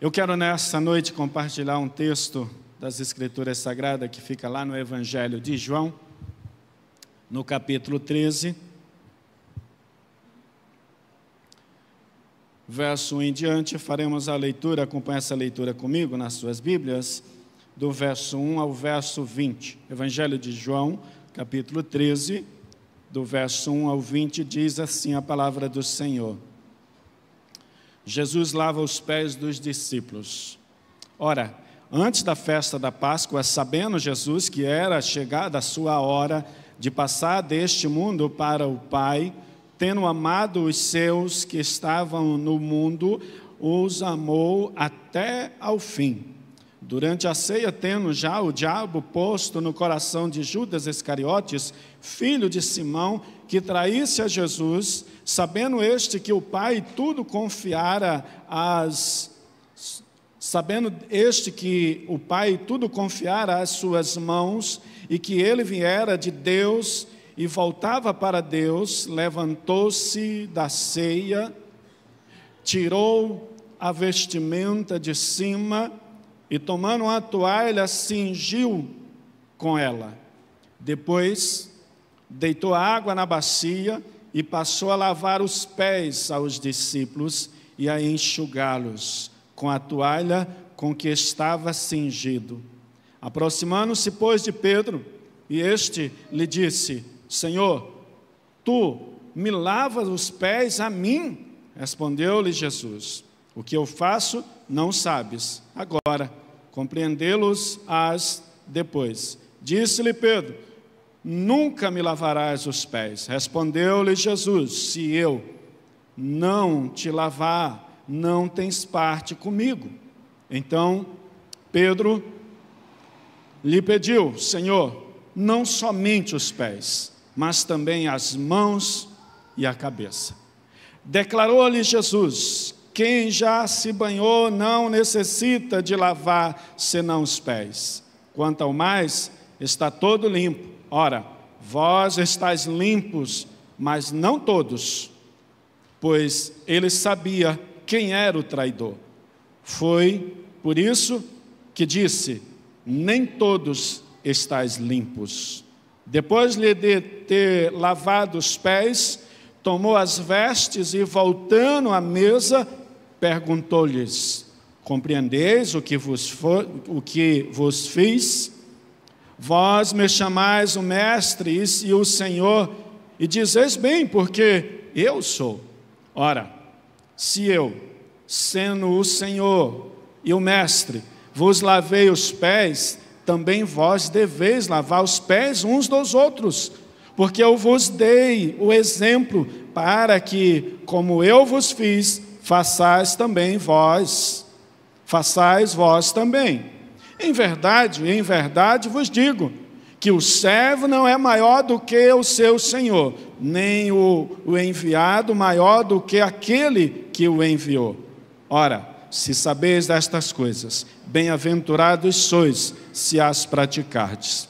Eu quero nessa noite compartilhar um texto das Escrituras Sagradas que fica lá no Evangelho de João, no capítulo 13, verso 1 em diante. Faremos a leitura, acompanhe essa leitura comigo nas suas Bíblias, do verso 1 ao verso 20. Evangelho de João, capítulo 13, do verso 1 ao 20, diz assim a palavra do Senhor. Jesus lava os pés dos discípulos. Ora, antes da festa da Páscoa, sabendo Jesus que era chegada a sua hora de passar deste mundo para o Pai, tendo amado os seus que estavam no mundo, os amou até ao fim. Durante a ceia, tendo já o diabo posto no coração de Judas Iscariotes, filho de Simão, que traísse a Jesus, sabendo este que o Pai tudo confiara às suas mãos, e que ele viera de Deus e voltava para Deus, levantou-se da ceia, tirou a vestimenta de cima e, tomando uma toalha, cingiu com ela. Depois, deitou água na bacia e passou a lavar os pés aos discípulos e a enxugá-los com a toalha com que estava cingido. Aproximando-se, pois, de Pedro, e este lhe disse: Senhor, tu me lavas os pés a mim? Respondeu-lhe Jesus: o que eu faço não sabes, agora compreendê-los-ás depois. Disse-lhe Pedro: nunca me lavarás os pés. Respondeu-lhe Jesus: se eu não te lavar, não tens parte comigo. Então Pedro lhe pediu: Senhor, não somente os pés, mas também as mãos e a cabeça. Declarou-lhe Jesus: quem já se banhou não necessita de lavar senão os pés. Quanto ao mais, está todo limpo. Ora, vós estáis limpos, mas não todos. Pois ele sabia quem era o traidor. Foi por isso que disse: nem todos estáis limpos. Depois de ter lavado os pés, tomou as vestes e, voltando à mesa, perguntou-lhes: compreendeis o que vos fiz? Vós me chamais o Mestre e o Senhor, e dizeis bem, porque eu sou. Ora, se eu, sendo o Senhor e o Mestre, vos lavei os pés, também vós deveis lavar os pés uns dos outros, porque eu vos dei o exemplo para que, como eu vos fiz, façais vós também. Em verdade vos digo, que o servo não é maior do que o seu senhor, nem o enviado maior do que aquele que o enviou. Ora, se sabeis destas coisas, bem-aventurados sois, se as praticardes.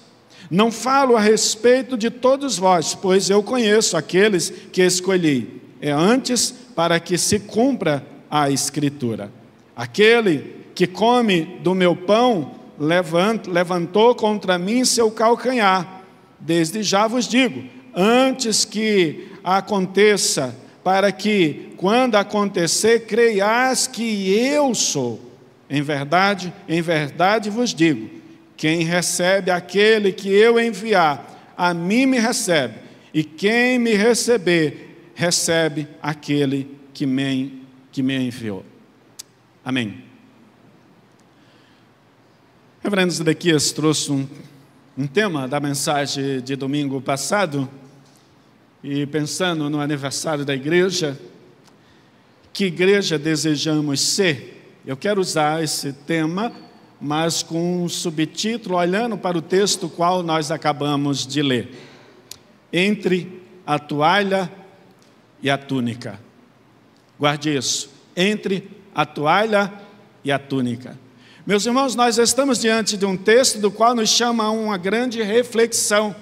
Não falo a respeito de todos vós, pois eu conheço aqueles que escolhi. É antes para que se cumpra a Escritura. Aquele que come do meu pão, levantou contra mim seu calcanhar. Desde já vos digo, antes que aconteça, para que, quando acontecer, creiais que eu sou. Em verdade vos digo, quem recebe aquele que eu enviar, a mim me recebe, e quem me receber, recebe aquele que me enviou. Amém. Reverendo Zedequias trouxe um tema da mensagem de domingo passado, e pensando no aniversário da igreja, que igreja desejamos ser? Eu quero usar esse tema, mas com um subtítulo, olhando para o texto qual nós acabamos de ler. Entre a toalha e a túnica. Guarde isso. Entre a toalha e a túnica. Meus irmãos, nós estamos diante de um texto do qual nos chama a uma grande reflexão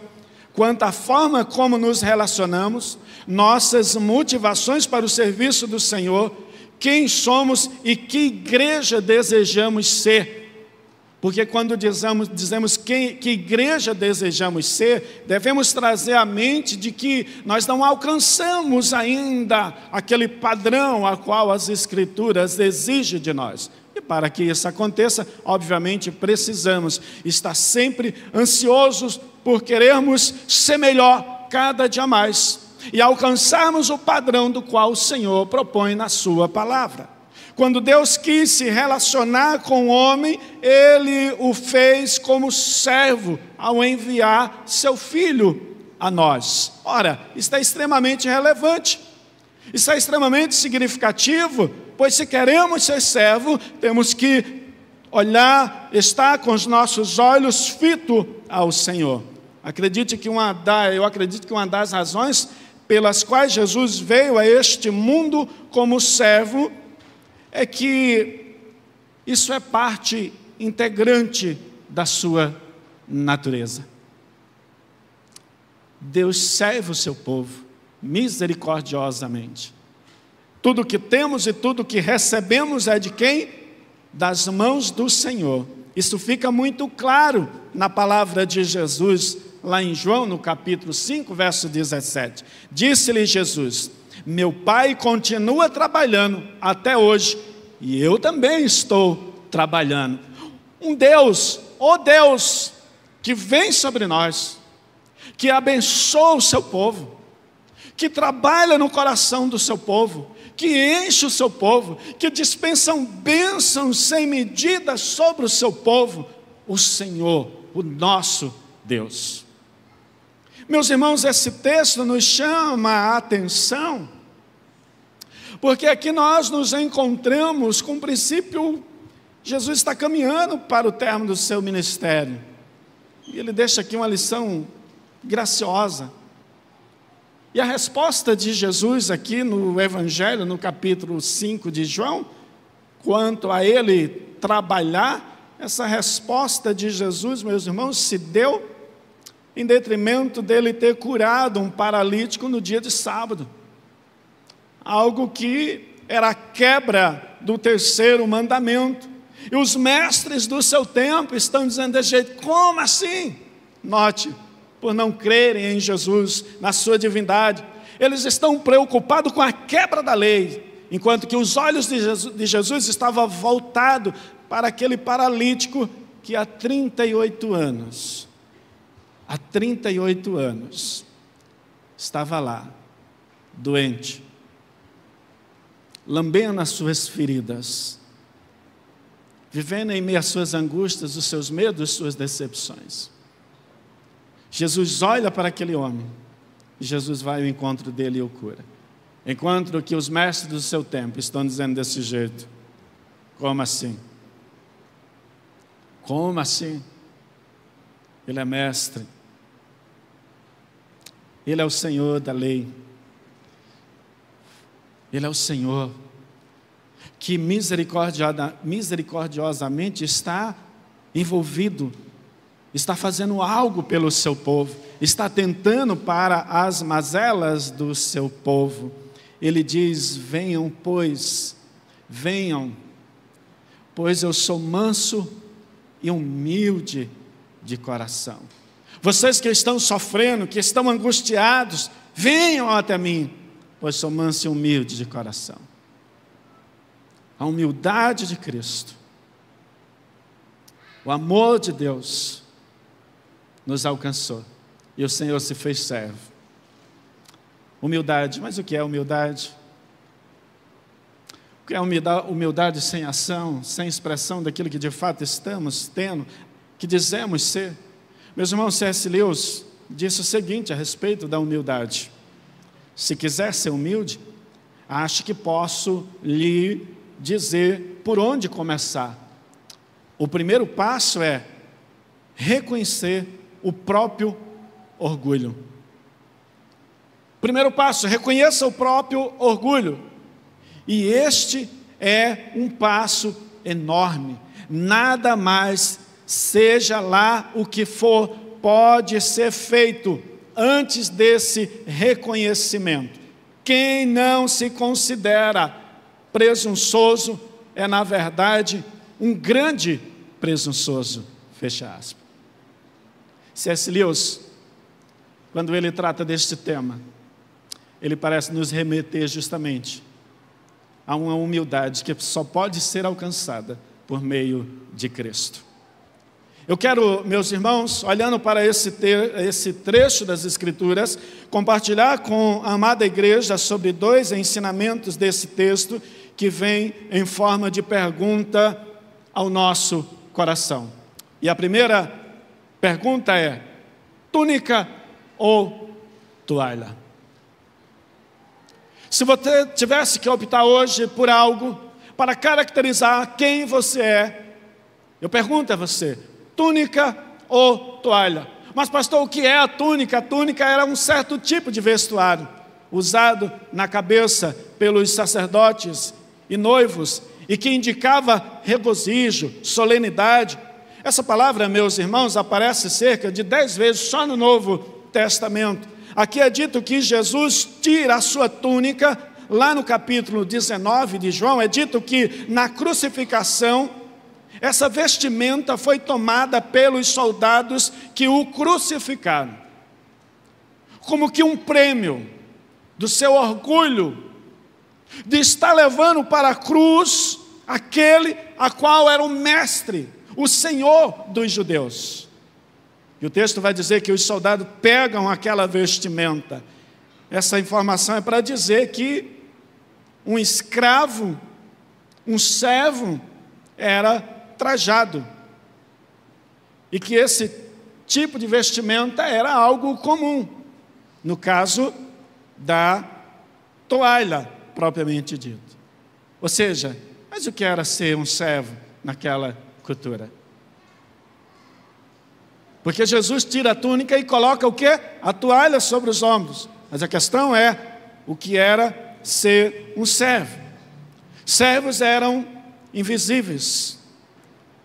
quanto à forma como nos relacionamos, nossas motivações para o serviço do Senhor, quem somos e que igreja desejamos ser. Porque quando dizemos que igreja desejamos ser, devemos trazer à mente de que nós não alcançamos ainda aquele padrão a qual as Escrituras exigem de nós. E para que isso aconteça, obviamente, precisamos estar sempre ansiosos por querermos ser melhor cada dia mais e alcançarmos o padrão do qual o Senhor propõe na sua palavra. Quando Deus quis se relacionar com o homem, Ele o fez como servo ao enviar seu Filho a nós. Ora, isso é extremamente relevante, isso é extremamente significativo, pois se queremos ser servo, temos que olhar, estar com os nossos olhos fitos ao Senhor. Eu acredito que uma das razões pelas quais Jesus veio a este mundo como servo é que isso é parte integrante da sua natureza. Deus serve o seu povo misericordiosamente. Tudo que temos e tudo que recebemos é de quem? Das mãos do Senhor. Isso fica muito claro na palavra de Jesus, lá em João, no capítulo 5, verso 17. Disse-lhe Jesus: meu Pai continua trabalhando até hoje, e eu também estou trabalhando. Um Deus, ó Deus, que vem sobre nós, que abençoa o seu povo, que trabalha no coração do seu povo, que enche o seu povo, que dispensa bênçãos sem medida sobre o seu povo, o Senhor, o nosso Deus. Meus irmãos, esse texto nos chama a atenção, porque aqui nós nos encontramos com o princípio, Jesus está caminhando para o término do seu ministério, e ele deixa aqui uma lição graciosa. E a resposta de Jesus aqui no Evangelho, no capítulo 5 de João, quanto a ele trabalhar, essa resposta de Jesus, meus irmãos, se deu em detrimento dele ter curado um paralítico no dia de sábado. Algo que era a quebra do terceiro mandamento. E os mestres do seu tempo estão dizendo desse jeito: como assim? Note, por não crerem em Jesus, na sua divindade, eles estão preocupados com a quebra da lei, enquanto que os olhos de Jesus estavam voltados para aquele paralítico que há 38 anos estava lá, doente, lambendo as suas feridas, vivendo em meio às suas angústias, os seus medos, as suas decepções. Jesus olha para aquele homem, e Jesus vai ao encontro dele e o cura. Enquanto que os mestres do seu tempo estão dizendo desse jeito: como assim? Como assim? Ele é mestre, Ele é o Senhor da lei, Ele é o Senhor que misericordiosamente está envolvido, está fazendo algo pelo seu povo, está atentando para as mazelas do seu povo. Ele diz: venham, pois eu sou manso e humilde de coração. Vocês que estão sofrendo, que estão angustiados, venham até mim, pois sou manso e humilde de coração. A humildade de Cristo, o amor de Deus nos alcançou, e o Senhor se fez servo. Humildade, mas o que é humildade? O que é humildade sem ação, sem expressão daquilo que de fato estamos tendo, que dizemos ser? Meus irmãos, C.S. Lewis disse o seguinte a respeito da humildade: se quiser ser humilde, acho que posso lhe dizer por onde começar. O primeiro passo é reconhecer o próprio orgulho. Primeiro passo, reconheça o próprio orgulho. E este é um passo enorme. Nada mais, seja lá o que for, pode ser feito antes desse reconhecimento. Quem não se considera presunçoso é, na verdade, um grande presunçoso, fecha aspas. C.S. Lewis, quando ele trata deste tema, ele parece nos remeter justamente a uma humildade que só pode ser alcançada por meio de Cristo. Eu quero, meus irmãos, olhando para esse trecho das Escrituras, compartilhar com a amada igreja sobre 2 ensinamentos desse texto que vem em forma de pergunta ao nosso coração. E a primeira pergunta é: túnica ou toalha? Se você tivesse que optar hoje por algo para caracterizar quem você é, eu pergunto a você: túnica ou toalha? Mas pastor, o que é a túnica? A túnica era um certo tipo de vestuário usado na cabeça pelos sacerdotes e noivos, e que indicava regozijo, solenidade. Essa palavra, meus irmãos, aparece cerca de 10 vezes só no Novo Testamento. Aqui é dito que Jesus tira a sua túnica. Lá no capítulo 19 de João é dito que na crucificação essa vestimenta foi tomada pelos soldados que o crucificaram, como que um prêmio do seu orgulho de estar levando para a cruz aquele a qual era o mestre, o Senhor dos judeus. E o texto vai dizer que os soldados pegam aquela vestimenta. Essa informação é para dizer que um escravo, um servo, era trajado. E que esse tipo de vestimenta era algo comum, no caso da toalha, propriamente dito. Ou seja, mas o que era ser um servo naquela cultura? Porque Jesus tira a túnica e coloca o quê? A toalha sobre os ombros. Mas a questão é, o que era ser um servo? Servos eram invisíveis,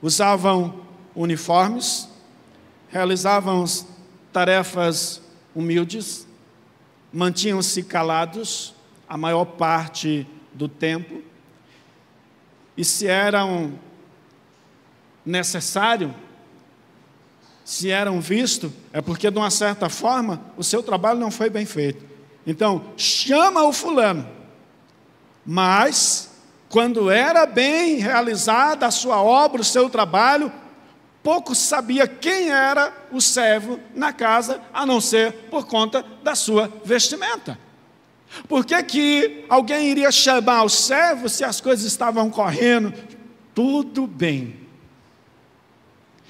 usavam uniformes, realizavam tarefas humildes, mantinham-se calados a maior parte do tempo, e se eram necessário, se eram vistos, é porque de uma certa forma o seu trabalho não foi bem feito. Então, chama o fulano, mas quando era bem realizada a sua obra, o seu trabalho, pouco sabia quem era o servo na casa, a não ser por conta da sua vestimenta. Por que alguém iria chamar o servo se as coisas estavam correndo tudo bem?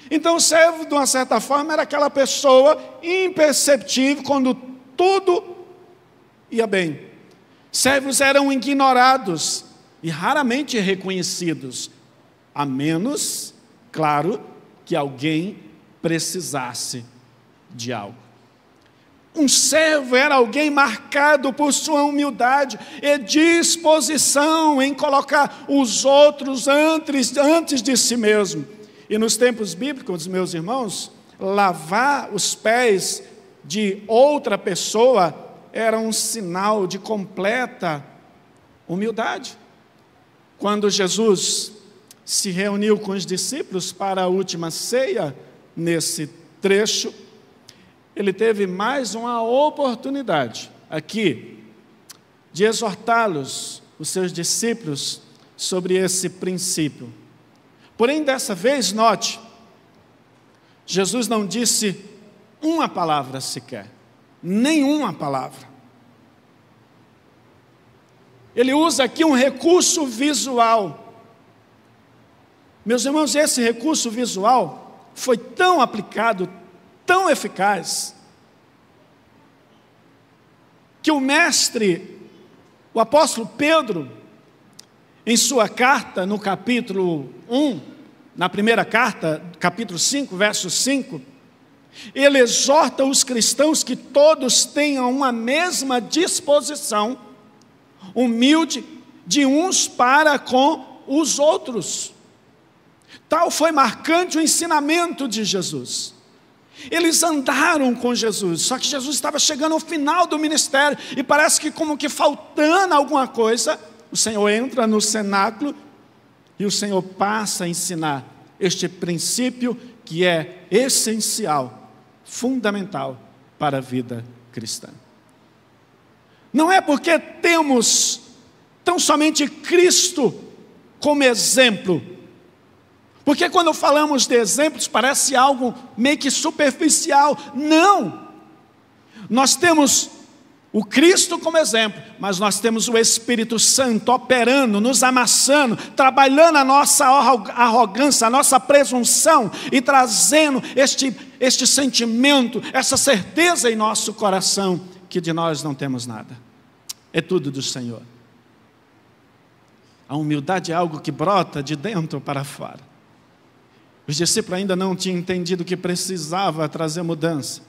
Então o servo, de uma certa forma, era aquela pessoa imperceptível quando tudo ia bem. Servos eram ignorados e raramente reconhecidos, a menos, claro, que alguém precisasse de algo. Um servo era alguém marcado por sua humildade e disposição em colocar os outros antes de si mesmo. E nos tempos bíblicos, meus irmãos, lavar os pés de outra pessoa era um sinal de completa humildade. Quando Jesus se reuniu com os discípulos para a última ceia, nesse trecho, ele teve mais uma oportunidade aqui de exortá-los, os seus discípulos, sobre esse princípio. Porém, dessa vez, note, Jesus não disse uma palavra sequer, nenhuma palavra. Ele usa aqui um recurso visual. Meus irmãos, esse recurso visual foi tão aplicado, tão eficaz, que o mestre, o apóstolo Pedro, em sua carta, no capítulo 1, na primeira carta, capítulo 5, verso 5, ele exorta os cristãos que todos tenham uma mesma disposição humilde de uns para com os outros. Tal foi marcante o ensinamento de Jesus. Eles andaram com Jesus, só que Jesus estava chegando ao final do ministério, e parece que como que faltando alguma coisa, o Senhor entra no cenáculo e o Senhor passa a ensinar este princípio que é essencial, fundamental para a vida cristã. Não é porque temos tão somente Cristo como exemplo, porque quando falamos de exemplos parece algo meio que superficial. Não! Nós temos o Cristo como exemplo, mas nós temos o Espírito Santo operando, nos amassando, trabalhando a nossa arrogância, a nossa presunção e trazendo este sentimento, essa certeza em nosso coração que de nós não temos nada. É tudo do Senhor. A humildade é algo que brota de dentro para fora. Os discípulos ainda não tinham entendido que precisava trazer mudança,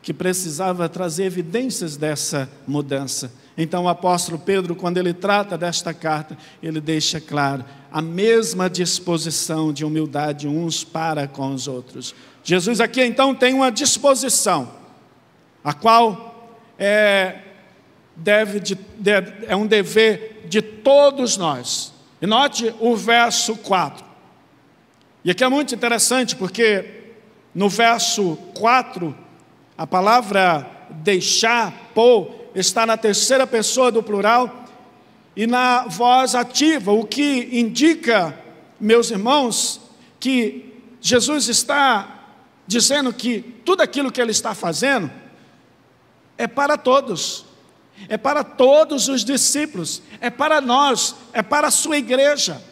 que precisava trazer evidências dessa mudança. Então o apóstolo Pedro, quando ele trata desta carta, ele deixa claro a mesma disposição de humildade uns para com os outros. Jesus aqui então tem uma disposição, a qual é um dever de todos nós. E note o verso 4. E aqui é muito interessante, porque no verso 4, a palavra deixar, pôr, está na terceira pessoa do plural e na voz ativa, o que indica, meus irmãos, que Jesus está dizendo que tudo aquilo que Ele está fazendo é para todos. É para todos os discípulos, é para nós, é para a sua igreja.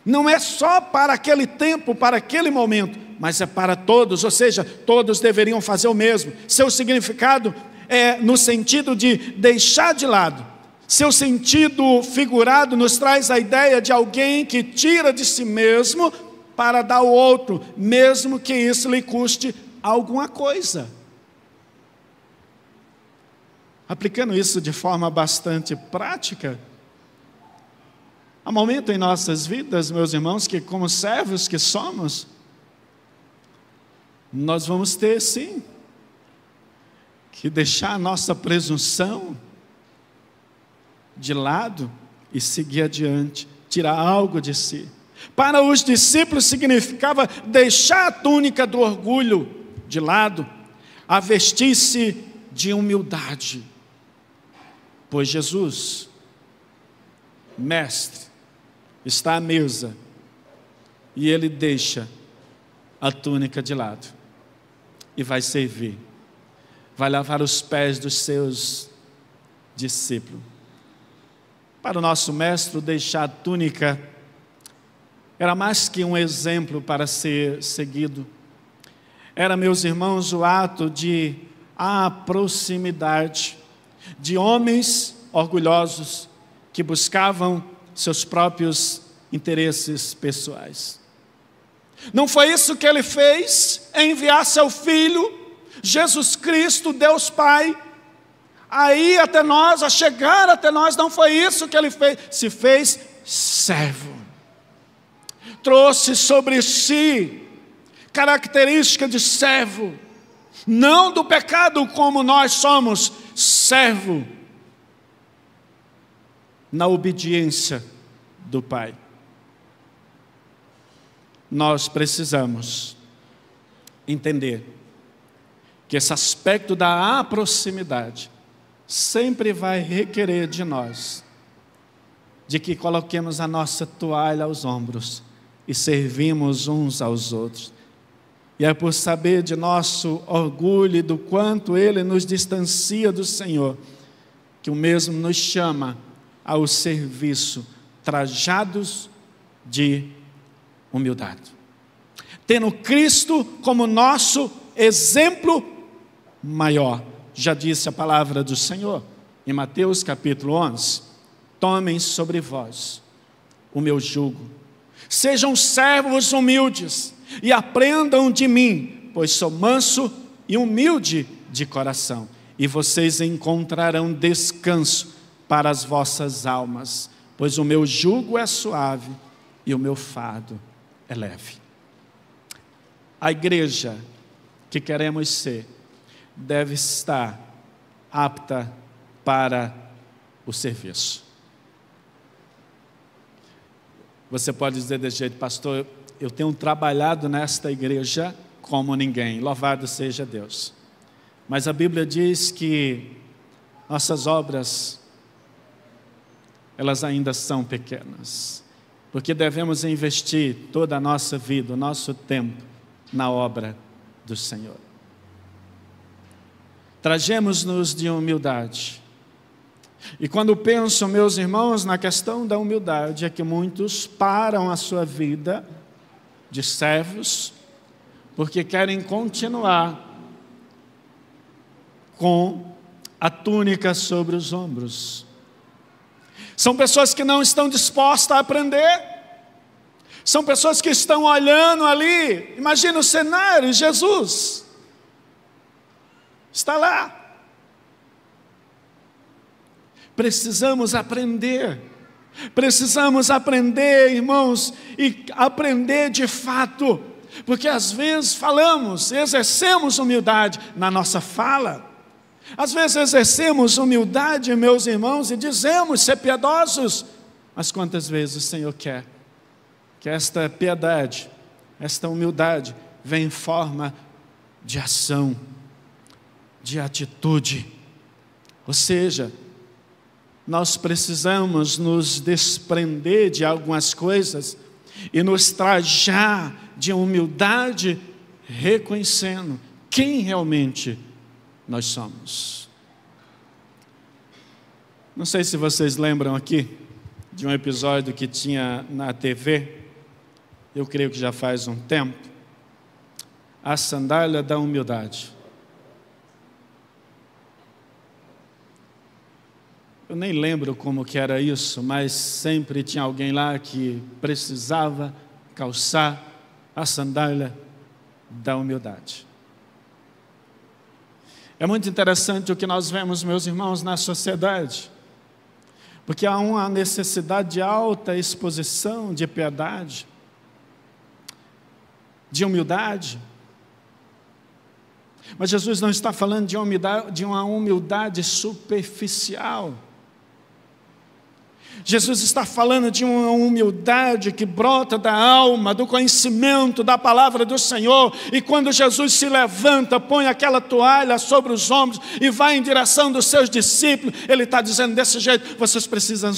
Não é só para aquele tempo, para aquele momento, mas é para todos, ou seja, todos deveriam fazer o mesmo. Seu significado é no sentido de deixar de lado. Seu sentido figurado nos traz a ideia de alguém que tira de si mesmo para dar ao outro, mesmo que isso lhe custe alguma coisa. Aplicando isso de forma bastante prática, há momento em nossas vidas, meus irmãos, que como servos que somos, nós vamos ter sim, que deixar a nossa presunção de lado e seguir adiante, tirar algo de si. Para os discípulos significava deixar a túnica do orgulho de lado, a vestir-se de humildade. Pois Jesus, mestre, está à mesa e ele deixa a túnica de lado e vai servir, vai lavar os pés dos seus discípulos. Para o nosso mestre, deixar a túnica era mais que um exemplo para ser seguido. Era, meus irmãos, o ato de proximidade de homens orgulhosos que buscavam seus próprios interesses pessoais. Não foi isso que ele fez, enviar seu Filho, Jesus Cristo, Deus Pai, aí até nós, a chegar até nós, não foi isso que ele fez, se fez servo. Trouxe sobre si característica de servo, não do pecado como nós somos, servo na obediência do Pai. Nós precisamos entender que esse aspecto da proximidade sempre vai requerer de nós, de que coloquemos a nossa toalha aos ombros e servimos uns aos outros. E é por saber de nosso orgulho e do quanto Ele nos distancia do Senhor, que o mesmo nos chama ao serviço, trajados de humildade. Tendo Cristo como nosso exemplo maior. Já disse a palavra do Senhor, em Mateus capítulo 11, tomem sobre vós o meu jugo. Sejam servos humildes e aprendam de mim, pois sou manso e humilde de coração, e vocês encontrarão descanso para as vossas almas, pois o meu jugo é suave e o meu fardo é leve. A igreja que queremos ser deve estar apta para o serviço. Você pode dizer desse jeito: pastor, eu tenho trabalhado nesta igreja como ninguém, louvado seja Deus. Mas a Bíblia diz que nossas obras, elas ainda são pequenas, porque devemos investir toda a nossa vida, o nosso tempo, na obra do Senhor. Trajemos-nos de humildade. E quando penso, meus irmãos, na questão da humildade, é que muitos param a sua vida de servos, porque querem continuar com a túnica sobre os ombros. São pessoas que não estão dispostas a aprender. São pessoas que estão olhando ali. Imagina o cenário: Jesus está lá. Precisamos aprender, irmãos, e aprender de fato, porque às vezes falamos, exercemos humildade na nossa fala, às vezes exercemos humildade, meus irmãos, e dizemos ser piedosos, mas quantas vezes o Senhor quer que esta piedade, esta humildade venha em forma de ação, de atitude? Ou seja, nós precisamos nos desprender de algumas coisas e nos trajar de humildade, reconhecendo quem realmente nós somos. Não sei se vocês lembram aqui de um episódio que tinha na TV, eu creio que já faz um tempo, a sandália da humildade. Eu nem lembro como que era isso, mas sempre tinha alguém lá que precisava calçar a sandália da humildade. É muito interessante o que nós vemos, meus irmãos, na sociedade, porque há uma necessidade de alta exposição, de piedade, de humildade. Mas Jesus não está falando de uma humildade superficial. Jesus está falando de uma humildade que brota da alma, do conhecimento da palavra do Senhor. E quando Jesus se levanta, põe aquela toalha sobre os ombros e vai em direção dos seus discípulos, Ele está dizendo desse jeito: vocês precisam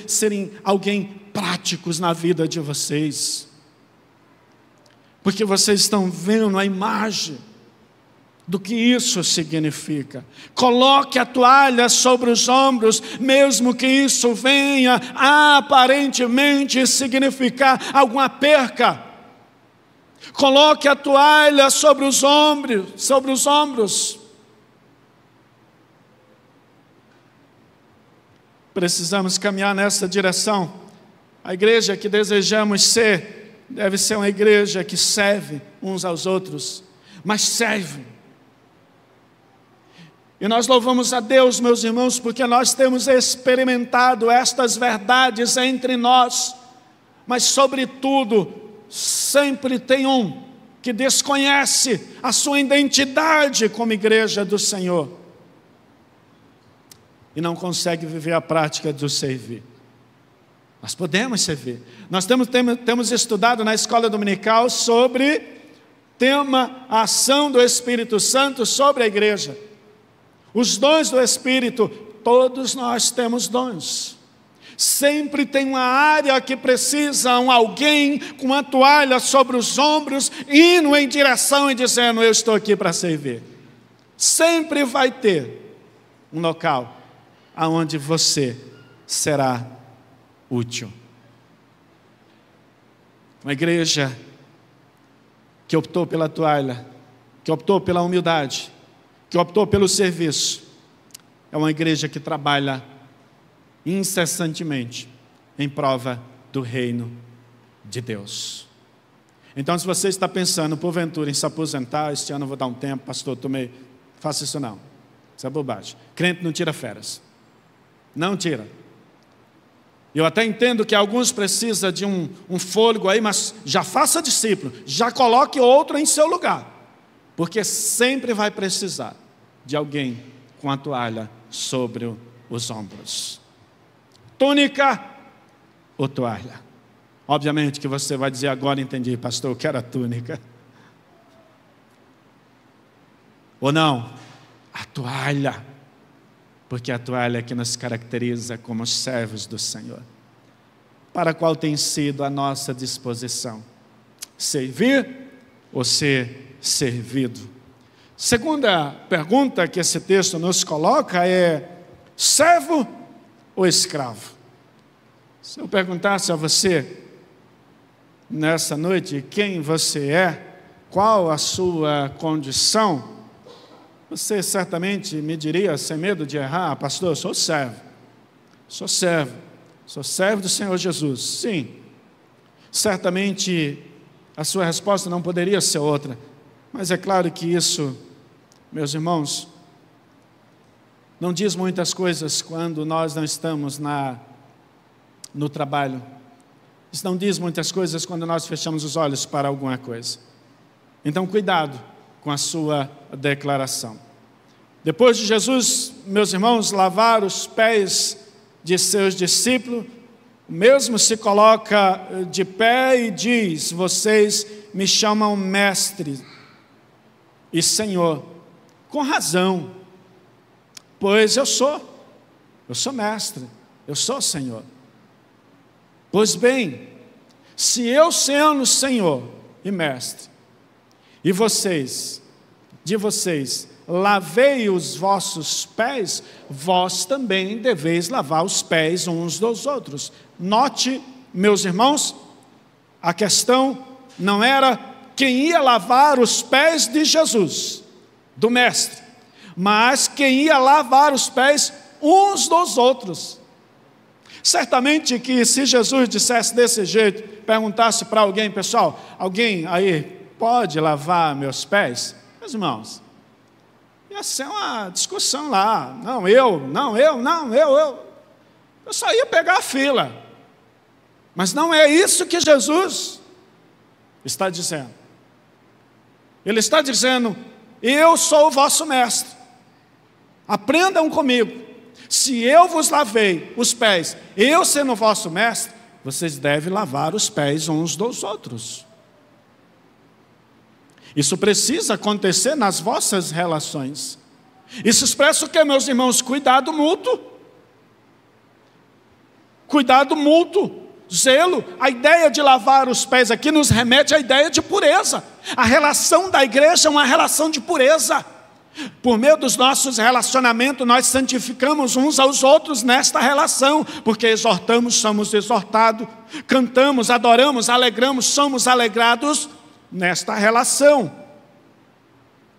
serem alguém práticos na vida de vocês, porque vocês estão vendo a imagem do que isso significa. Coloque a toalha sobre os ombros, mesmo que isso venha aparentemente significar alguma perca. Coloque a toalha sobre os ombros. Precisamos caminhar nessa direção. A igreja que desejamos ser, deve ser uma igreja que serve uns aos outros, mas serve. E nós louvamos a Deus, meus irmãos, porque nós temos experimentado estas verdades entre nós, mas sobretudo, sempre tem um que desconhece a sua identidade como igreja do Senhor e não consegue viver a prática do servir. Nós podemos servir. Nós temos estudado na escola dominical sobre tema a ação do Espírito Santo sobre a igreja. Os dons do Espírito, todos nós temos dons. Sempre tem uma área que precisa alguém com uma toalha sobre os ombros, indo em direção e dizendo: eu estou aqui para servir. Sempre vai ter um local onde você será útil. Uma igreja que optou pela toalha, que optou pela humildade, que optou pelo serviço, é uma igreja que trabalha incessantemente em prova do reino de Deus. Então, se você está pensando, porventura, em se aposentar, este ano eu vou dar um tempo, pastor, faça isso não. Isso é bobagem. Crente não tira férias. Não tira. Eu até entendo que alguns precisam de um fôlego aí, mas já faça discípulo, já coloque outro em seu lugar. Porque sempre vai precisar de alguém com a toalha sobre os ombros. Túnica ou toalha? Obviamente que você vai dizer agora, entendi, pastor, eu quero a túnica. Ou não? A toalha. Porque a toalha é que nos caracteriza como servos do Senhor. Para qual tem sido a nossa disposição? Servir ou ser servido? Segunda pergunta que esse texto nos coloca é: servo ou escravo? Se eu perguntasse a você, nessa noite, quem você é, qual a sua condição, você certamente me diria, sem medo de errar: pastor, eu sou servo. Sou servo do Senhor Jesus. Sim, certamente a sua resposta não poderia ser outra, mas é claro que isso, meus irmãos, não diz muitas coisas quando nós não estamos no trabalho. Isso não diz muitas coisas quando nós fechamos os olhos para alguma coisa. Então, cuidado com a sua declaração. Depois de Jesus, meus irmãos, lavar os pés de seus discípulos, o mesmo se coloca de pé e diz: vocês me chamam mestre e Senhor, com razão, pois eu sou mestre, eu sou Senhor. Pois bem, se eu sendo Senhor e mestre, e de vocês lavei os vossos pés, vós também deveis lavar os pés uns dos outros. Note, meus irmãos, a questão não era quem ia lavar os pés de Jesus, do mestre, mas quem ia lavar os pés uns dos outros. Certamente que se Jesus dissesse desse jeito, perguntasse para alguém: pessoal, alguém aí pode lavar meus pés? Meus irmãos, ia ser uma discussão lá. Eu só ia pegar a fila. Mas não é isso que Jesus está dizendo. Ele está dizendo: eu sou o vosso mestre, aprendam comigo. Se eu vos lavei os pés, eu sendo o vosso mestre, vocês devem lavar os pés uns dos outros. Isso precisa acontecer nas vossas relações. Isso expressa o que, meus irmãos? Cuidado mútuo. Cuidado mútuo. Zelo. A ideia de lavar os pés aqui nos remete à ideia de pureza. A relação da igreja é uma relação de pureza. Por meio dos nossos relacionamentos, nós santificamos uns aos outros nesta relação, porque exortamos, somos exortados, cantamos, adoramos, alegramos, somos alegrados nesta relação.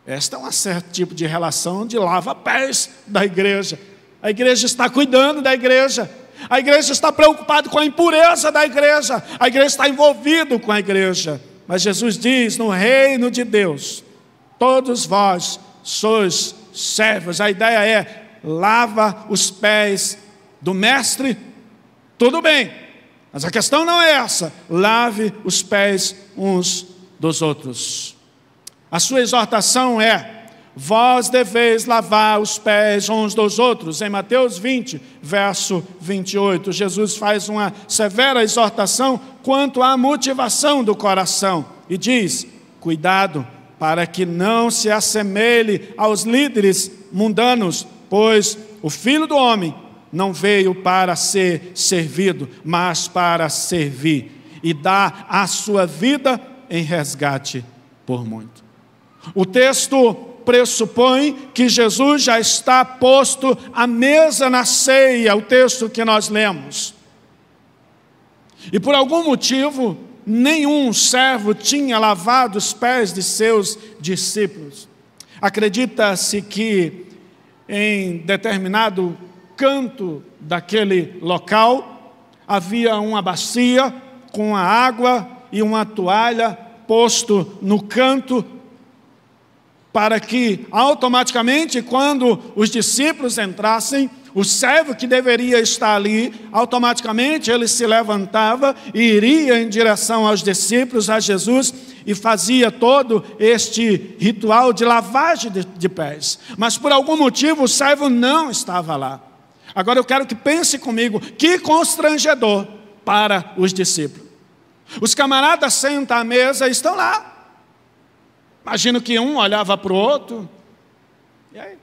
Esta é um certo tipo de relação de lava-pés da igreja. A igreja está cuidando da igreja, a igreja está preocupada com a impureza da igreja, a igreja está envolvida com a igreja. Mas Jesus diz: no reino de Deus, todos vós sois servos. A ideia é: lava os pés do mestre, tudo bem, mas a questão não é essa. Lave os pés uns dos outros. A sua exortação é: vós deveis lavar os pés uns dos outros. Em Mateus 20, verso 28, Jesus faz uma severa exortação quanto à motivação do coração e diz: cuidado para que não se assemelhe aos líderes mundanos, pois o Filho do Homem não veio para ser servido, mas para servir e dar a sua vida em resgate por muito. O texto pressupõe que Jesus já está posto à mesa na ceia, o texto que nós lemos. E por algum motivo, nenhum servo tinha lavado os pés de seus discípulos. Acredita-se que em determinado canto daquele local havia uma bacia com a água e uma toalha posto no canto, para que automaticamente, quando os discípulos entrassem, o servo que deveria estar ali, automaticamente ele se levantava e iria em direção aos discípulos, a Jesus, e fazia todo este ritual de lavagem de pés. Mas por algum motivo o servo não estava lá. Agora eu quero que pense comigo, que constrangedor para os discípulos. Os camaradas sentam à mesa e estão lá. Imagino que um olhava para o outro. E aí?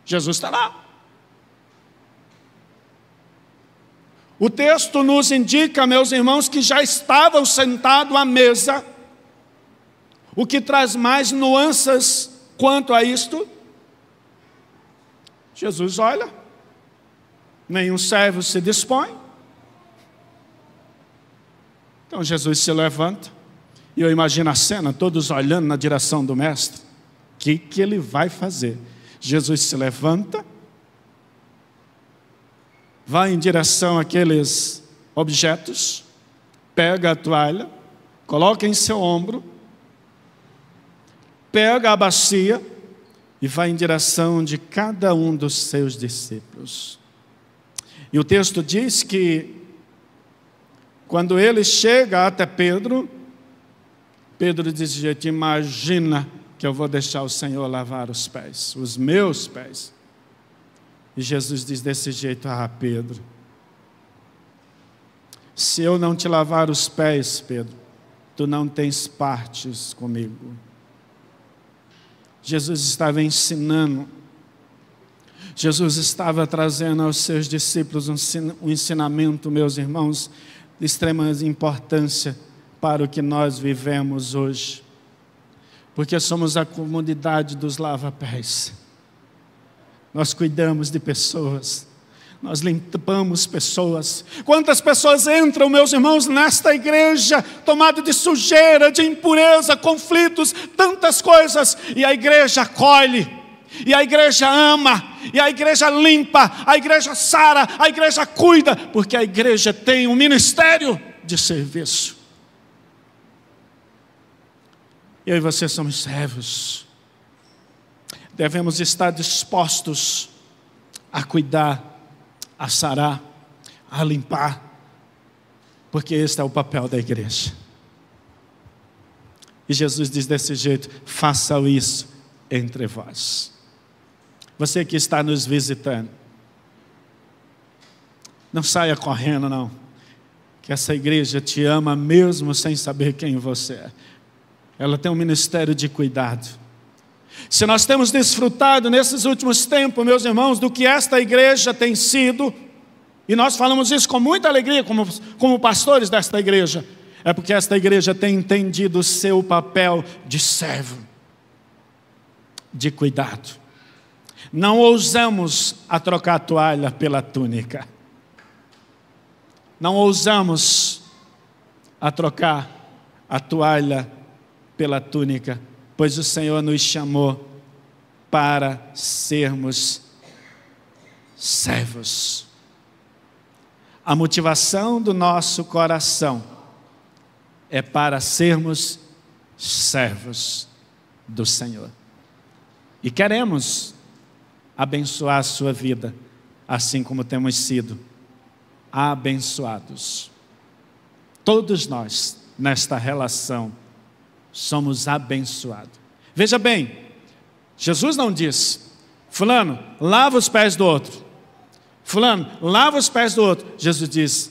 Jesus está lá. O texto nos indica, meus irmãos, que já estavam sentados à mesa, o que traz mais nuances quanto a isto. Jesus olha, nenhum servo se dispõe. Então Jesus se levanta, e eu imagino a cena, todos olhando na direção do mestre. O que ele vai fazer? Jesus se levanta, vai em direção àqueles objetos, pega a toalha, coloca em seu ombro, pega a bacia e vai em direção de cada um dos seus discípulos. E o texto diz que quando ele chega até Pedro, Pedro diz: gente, imagina que eu vou deixar o Senhor lavar os pés, os meus pés. E Jesus diz desse jeito: ah, Pedro, se eu não te lavar os pés, Pedro, tu não tens partes comigo. Jesus estava ensinando, Jesus estava trazendo aos seus discípulos um ensinamento, meus irmãos, de extrema importância para o que nós vivemos hoje, porque somos a comunidade dos lava-pés. Nós cuidamos de pessoas, nós limpamos pessoas. Quantas pessoas entram, meus irmãos, nesta igreja, tomado de sujeira, de impureza, conflitos, tantas coisas, e a igreja acolhe, e a igreja ama, e a igreja limpa, a igreja sara, a igreja cuida, porque a igreja tem um ministério de serviço. Eu e você somos servos. Devemos estar dispostos a cuidar, a sarar, a limpar, porque este é o papel da igreja. E Jesus diz desse jeito: façam isso entre vós. Você que está nos visitando, não saia correndo não, que essa igreja te ama mesmo sem saber quem você é. Ela tem um ministério de cuidado. Se nós temos desfrutado nesses últimos tempos, meus irmãos, do que esta igreja tem sido, e nós falamos isso com muita alegria como pastores desta igreja, é porque esta igreja tem entendido o seu papel de servo, de cuidado. Não ousamos a trocar a toalha pela túnica. Não ousamos a trocar a toalha pela túnica, pois o Senhor nos chamou para sermos servos. A motivação do nosso coração é para sermos servos do Senhor. E queremos abençoar a sua vida, assim como temos sido abençoados. Todos nós, nesta relação, somos abençoados. Veja bem, Jesus não disse: fulano, lava os pés do outro. Fulano, lava os pés do outro. Jesus diz: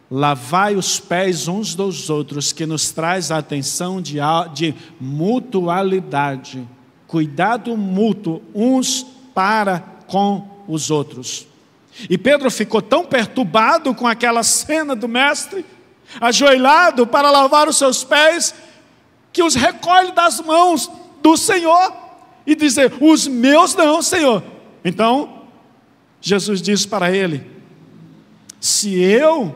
lavai os pés uns dos outros, que nos traz a atenção de mutualidade, cuidado mútuo uns para com os outros. E Pedro ficou tão perturbado com aquela cena do mestre, ajoelhado para lavar os seus pés, que os recolhe das mãos do Senhor e dizer: os meus não, Senhor. Então Jesus diz para ele: se eu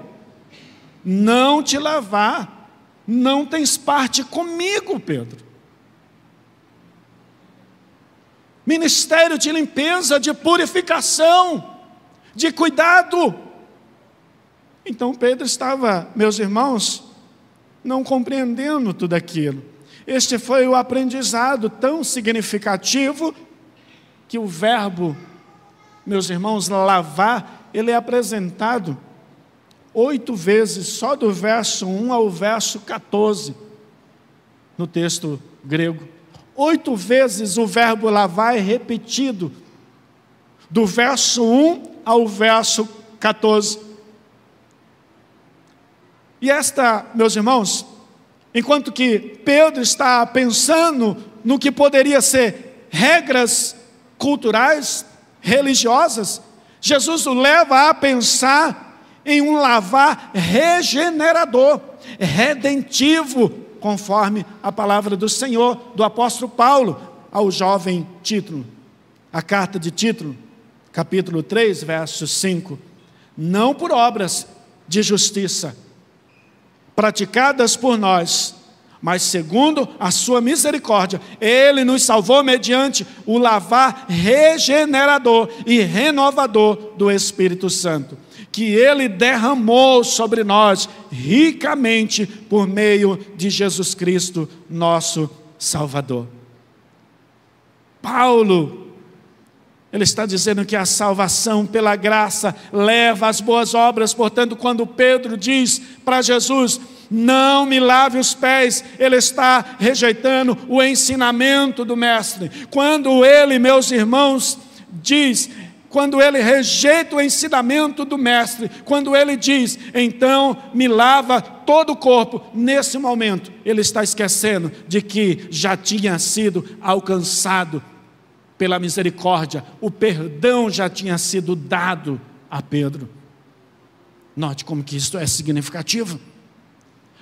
não te lavar, não tens parte comigo, Pedro. Ministério de limpeza, de purificação, de cuidado. Então Pedro estava, meus irmãos, não compreendendo tudo aquilo. Este foi o aprendizado tão significativo, que o verbo, meus irmãos, lavar, ele é apresentado 8 vezes, só do verso 1 ao verso 14, no texto grego. 8 vezes o verbo lavar é repetido. do verso 1 ao verso 14. E esta, meus irmãos, enquanto que Pedro está pensando no que poderia ser regras culturais, religiosas, Jesus o leva a pensar em um lavar regenerador, redentivo, conforme a palavra do Senhor, do apóstolo Paulo, ao jovem Tito. A carta de Tito, capítulo 3, verso 5. Não por obras de justiça, praticadas por nós, mas segundo a sua misericórdia, Ele nos salvou mediante o lavar regenerador e renovador do Espírito Santo, que Ele derramou sobre nós ricamente por meio de Jesus Cristo, nosso Salvador. Paulo, ele está dizendo que a salvação pela graça leva às boas obras. Portanto, quando Pedro diz para Jesus, não me lave os pés, ele está rejeitando o ensinamento do mestre. Quando ele, meus irmãos, quando ele rejeita o ensinamento do mestre, quando ele diz, então me lava todo o corpo, nesse momento, ele está esquecendo de que já tinha sido alcançado pela misericórdia, o perdão já tinha sido dado a Pedro. Note como que isso é significativo.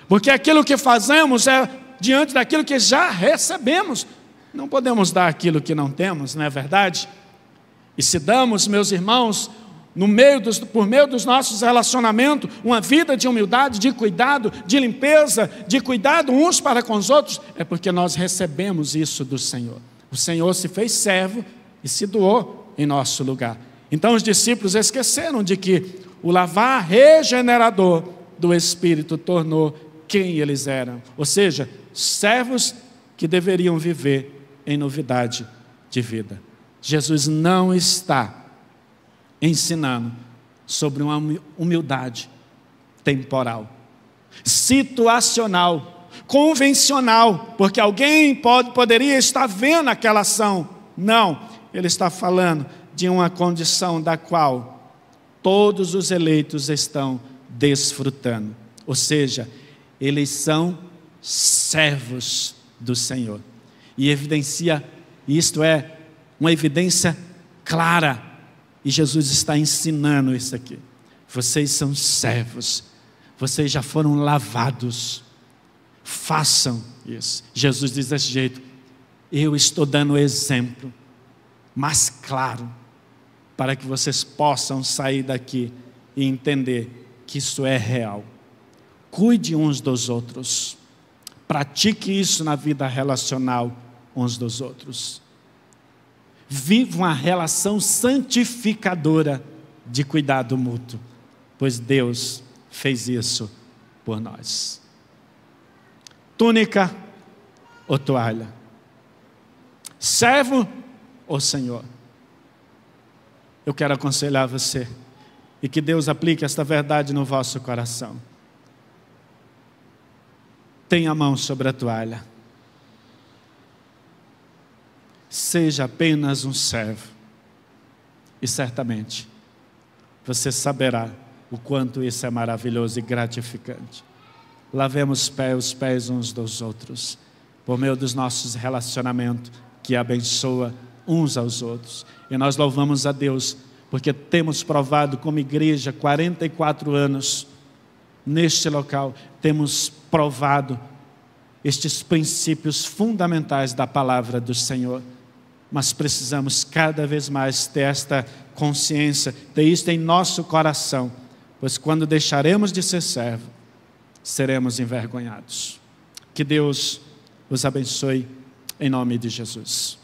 Porque aquilo que fazemos é diante daquilo que já recebemos. Não podemos dar aquilo que não temos, não é verdade? E se damos, meus irmãos, por meio dos nossos relacionamentos, uma vida de humildade, de cuidado, de limpeza, de cuidado uns para com os outros, é porque nós recebemos isso do Senhor. O Senhor se fez servo e se doou em nosso lugar. Então os discípulos esqueceram de que o lavar regenerador do Espírito tornou quem eles eram. Ou seja, servos que deveriam viver em novidade de vida. Jesus não está ensinando sobre uma humildade temporal, situacional, convencional, porque alguém poderia estar vendo aquela ação. Não, ele está falando de uma condição da qual todos os eleitos estão desfrutando. Ou seja, eles são servos do Senhor. E evidencia, isto é uma evidência clara, e Jesus está ensinando isso aqui. Vocês são servos, vocês já foram lavados, façam isso. Jesus diz desse jeito, eu estou dando exemplo, mas claro, para que vocês possam sair daqui e entender que isso é real. Cuide uns dos outros, pratique isso na vida relacional uns dos outros. Viva uma relação santificadora de cuidado mútuo, pois Deus fez isso por nós. Túnica ou toalha? Servo ou Senhor? Eu quero aconselhar você, e que Deus aplique esta verdade no vosso coração. Tenha a mão sobre a toalha. Seja apenas um servo, e certamente você saberá o quanto isso é maravilhoso e gratificante. Lavemos os pés uns dos outros, por meio dos nossos relacionamentos, que abençoa uns aos outros. E nós louvamos a Deus, porque temos provado como igreja, 44 anos, neste local, temos provado estes princípios fundamentais da palavra do Senhor. Mas precisamos cada vez mais ter esta consciência, ter isto em nosso coração, pois quando deixaremos de ser servo, seremos envergonhados. Que Deus os abençoe em nome de Jesus.